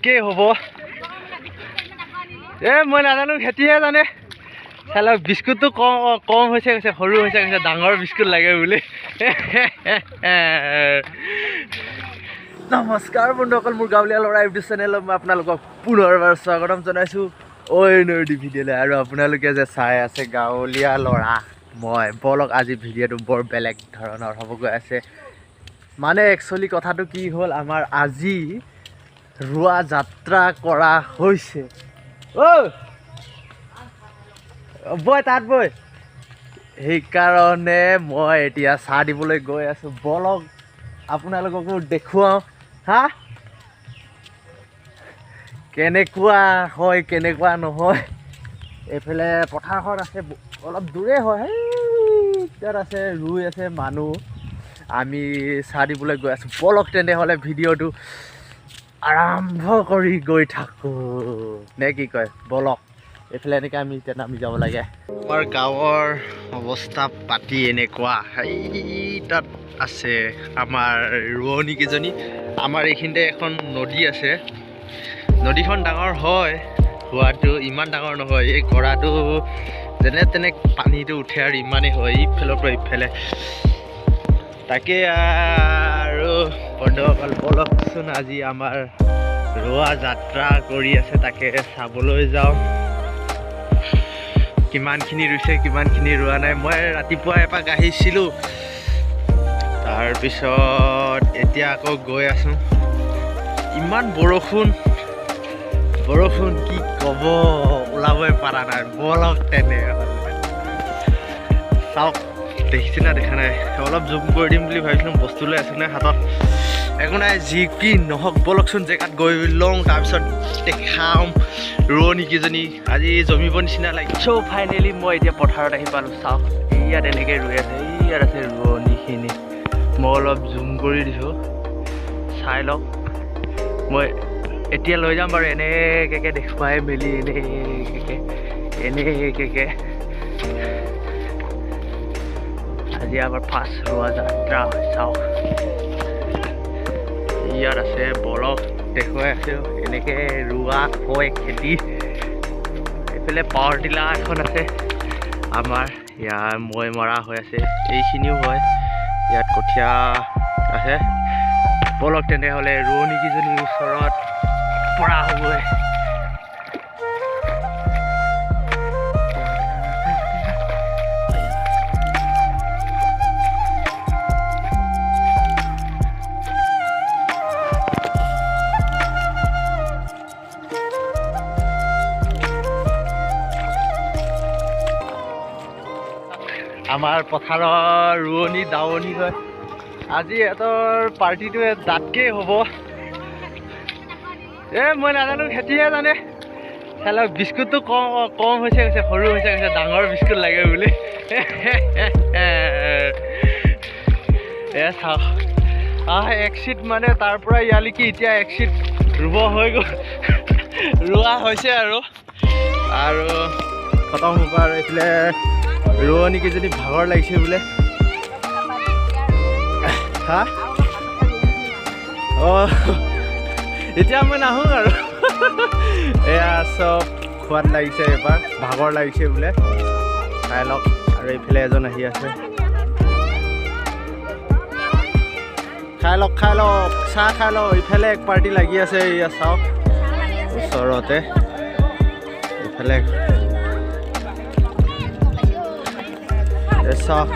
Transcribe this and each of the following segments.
কি হ'ব মই নাজানো খেতিহে জানে চালা বিস্কুটটো কম হৈছে কৈছে সৰু হৈছে কৈছে ডাঙৰ বিস্কুট লাগে বুলি নমস্কাৰ বন্ধুসকল মোৰ গাঁৱলীয়া ল'ৰা ইউটিউব চেনেলত মই আপোনালোকক পুনৰবাৰ স্বাগতম জনাইছোঁ নদী ভিডিঅ'লৈ আৰু আপোনালোকে যে চাই আছে গাঁৱলীয়া ল'ৰা মই বলক আজি ভিডিঅ'টো বৰ বেলেগ ধৰণৰ হ'ব গৈ আছে মানে একচুৱেলি কথাটো কি হ'ল আমাৰ আজি ৰুৱা যাত্ৰা কৰা হৈছে বৈ তাত বৈ সেইকাৰণে মই এতিয়া চাহ দিবলৈ গৈ আছোঁ বলক আপোনালোককো দেখুৱাওঁ হা কেনেকুৱা হয় কেনেকুৱা নহয় এইফালে পথাৰখন আছে অলপ দূৰে হয় তাত আছে ৰুই আছে মানুহ আমি চাহ দিবলৈ গৈ আছোঁ বলক তেনেহ'লে ভিডিঅ'টো আৰম্ভ কৰি গৈ থাকোঁ নে কি কয় বলক এইফালে এনেকৈ আমি এতিয়া নামি যাব লাগে আমাৰ গাঁৱৰ অৱস্থা পাতি এনেকুৱা তাত আছে আমাৰ ৰোৱনীকেইজনী আমাৰ এইখিনিতে এখন নদী আছে নদীখন ডাঙৰ হয় হোৱাটো ইমান ডাঙৰ নহয় এই কৰাটো যেনে তেনে পানীটো উঠে আৰু ইমানেই হয় ইফালৰ পৰা ইফালে তাকে আৰু বন্ধুসকল বলকচোন আজি আমাৰ ৰোৱা যাত্ৰা কৰি আছে তাকে চাবলৈ যাওঁ কিমানখিনি ৰুইছে কিমানখিনি ৰোৱা নাই মই ৰাতিপুৱা এপাক আহিছিলোঁ তাৰপিছত এতিয়া আকৌ গৈ আছোঁ ইমান বৰষুণ কি ক'ব ওলাবই পৰা নাই বলক তেনেহ'লে চাওক দেখিছে না দেখা নাই অলপ জুম কৰি দিম বুলি ভাবিছিলোঁ বস্তু লৈ আছোঁ নাই হাতত একো নাই যি কি নহওক বলকচোন জেগাত গৈ লওঁ তাৰপিছত দেখাম ৰোৱনীকেইজনী আজি জমিব নিচিনা লাগিছে ফাইনেলি মই এতিয়া পথাৰত আহি পালোঁ চাওক ইয়াত এনেকৈ ৰুই আছে ইয়াত আছে ৰোৱনীখিনি মই অলপ জুম কৰি দিছোঁ চাই লওক মই এতিয়া লৈ যাম বাৰু এনেকৈ দেখুৱাই মেলি এনেকৈ আজি আমাৰ ফাৰ্ষ্ট ৰোৱা যাত্ৰা চাওক ইয়াত আছে বলক দেখুৱাই আছে এনেকৈ ৰোৱা হয় খেতি এইফালে পাৱাৰ টিলাৰ এখন আছে আমাৰ ইয়াৰ মৈ মৰা হৈ আছে এইখিনিও হয় ইয়াত কঠীয়া আছে বলক তেনেহ'লে ৰোৱনীকেইজনীৰ ওচৰত পৰা হ'বই আমাৰ পথাৰৰ ৰোৱনী দাৱনী হয় আজি ইহঁতৰ পাৰ্টিটোৱে দাঁতকেই হ'ব মই নাজানো খেতিহে জানে চালা বিস্কুটটো কম হৈছে কৈছে সৰু হৈছে কৈছে ডাঙৰ বিস্কুট লাগে বুলি চাওক এক চিট মানে তাৰ পৰা ইয়ালৈকে এতিয়া এক চিট ৰুব হৈ গ'ল ৰোৱা হৈছে আৰু খতম হ'ব আৰু এইফালে ৰোৱনীকেইজনী ভাগৰ লাগিছে বোলে হা এতিয়া মই নাহোঁ আৰু এয়া চব খোৱাত লাগিছে এবাৰ ভাগৰ লাগিছে বোলে খাই লওক আৰু এইফালে এজন আহি আছে খাই লওক চাহ খাই লওক ইফালে এক পাৰ্টি লাগি আছে এয়া চাওক ওচৰতে ইফালে চাওক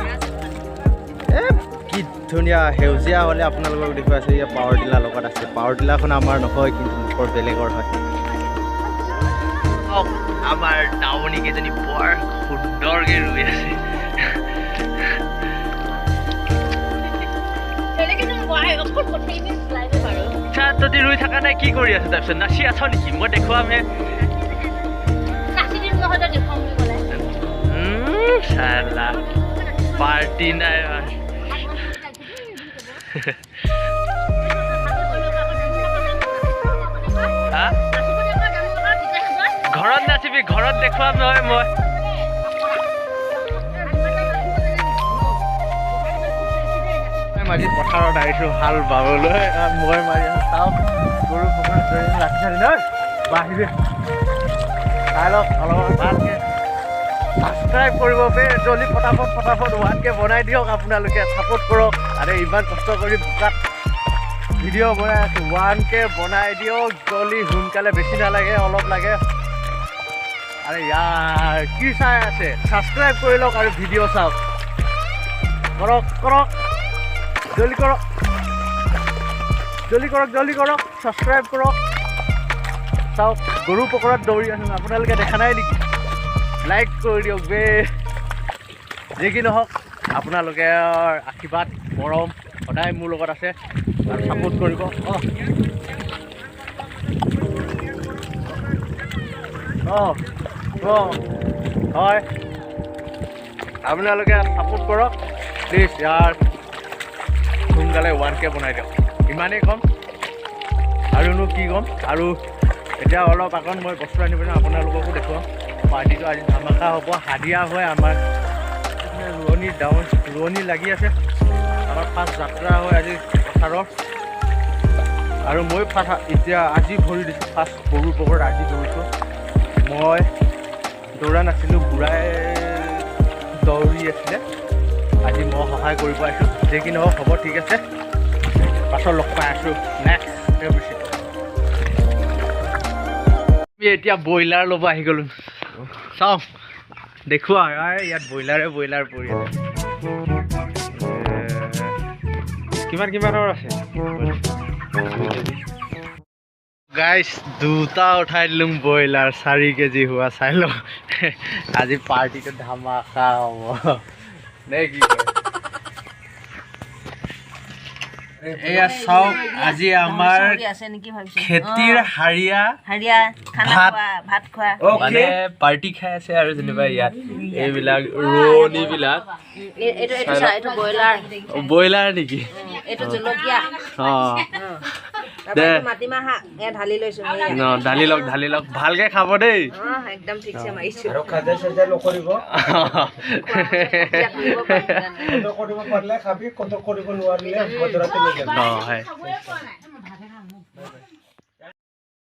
কি ধুনীয়া সেউজীয়া হ'লে আপোনালোকক দেখুৱাইছে ইয়াত পাৱাৰ টিলাৰ লগত আছে পাৱাৰ টিলাৰখন আমাৰ নহয় কিন্তু মুখৰ বেলেগৰ হয় আমাৰ দাৱনীকেইজনী বৰ সুন্দৰকৈ ৰুই আছে যদি ৰুই থকা নাই কি কৰি আছে তাৰপিছত নাচি আছ নেকি মই দেখুৱামহে চালা পাৰ্টি নাই ঘৰত নাচিবি ঘৰত দেখুৱাম নহয় মই আজি পথাৰত আহিছোঁ হাল বাবলৈ মই মাৰি আছোঁ চাওক গৰু পথাৰত ৰাতি চালি নহয় বাহিৰে চাই লওক অলপমান ভালকৈ ছাবস্ক্ৰাইব কৰিব জলদি ফটাফট 1K বনাই দিয়ক আপোনালোকে ছাপোৰ্ট কৰক আৰে ইমান কষ্ট কৰি বোকাত ভিডিঅ' বনাই আছোঁ 1K বনাই দিয়ক জলদি সোনকালে বেছি নালাগে অলপ লাগে আৰে ইয়াৰ কি চাই আছে ছাবস্ক্ৰাইব কৰি লওক আৰু ভিডিঅ' চাওক কৰক জলদি কৰক ছাবস্ক্ৰাইব কৰক চাওক গৰু পকৰাত দৌৰি আছোঁ আপোনালোকে দেখা নাই নেকি লাইক কৰি দিয়ক যি কি নহওক আপোনালোকে আশীৰ্বাদ মৰম সদায় মোৰ লগত আছে আৰু ছাপোৰ্ট কৰিব হয় আপোনালোকে ছাপোৰ্ট কৰক প্লিজ ইয়াৰ সোনকালে 1K বনাই দিয়ক ইমানেই ক'ম আৰুনো কি ক'ম আৰু এতিয়া অলপ আগত মই বস্তু আনি পিনে আপোনালোককো দেখুৱাম পাৰ্টিটো আজি ধামাকা হ'ব হাদিয়া হয় আমাৰ ৰোৱনী লাগি আছে আমাৰ ফাৰ্ষ্ট যাত্ৰা হয় আজি পথাৰৰ আৰু মই এতিয়া আজি ভৰি দিছোঁ ফাৰ্ষ্ট গৰুৰ পকৰত আজি দৌৰিছোঁ মই দৌৰা নাছিলোঁ বুঢ়াই দৌৰি আছিলে আজি মই সহায় কৰিব আহিছোঁ যি কি নহওক হ'ব ঠিক আছে পাছত লগ পাই আছোঁ নেক্সট এপিছ'ড আমি এতিয়া ব্ৰইলাৰ ল'ব আহি গ'লোঁ চাওঁ দেখুৱা ইয়াত ব্ৰইলাৰে পৰি আছে কিমানৰ আছে গাইছ দুটা উঠাই দিলোঁ ব্ৰইলাৰ 4 কেজি হোৱা চাই লওঁ আজি পাৰ্টিটো ধামাকা হ'ব নে কি এয়া চাওক আজি আমাৰ খেতিৰ হাৰিয়া ভাত খোৱা মানে পাৰ্টি খাই আছে আৰু যেনিবা ইয়াত এইবিলাক ৰোৱনীবিলাক ব্ৰইলাৰ নেকি ঢালি লওক ভালকে খাব দেই একদম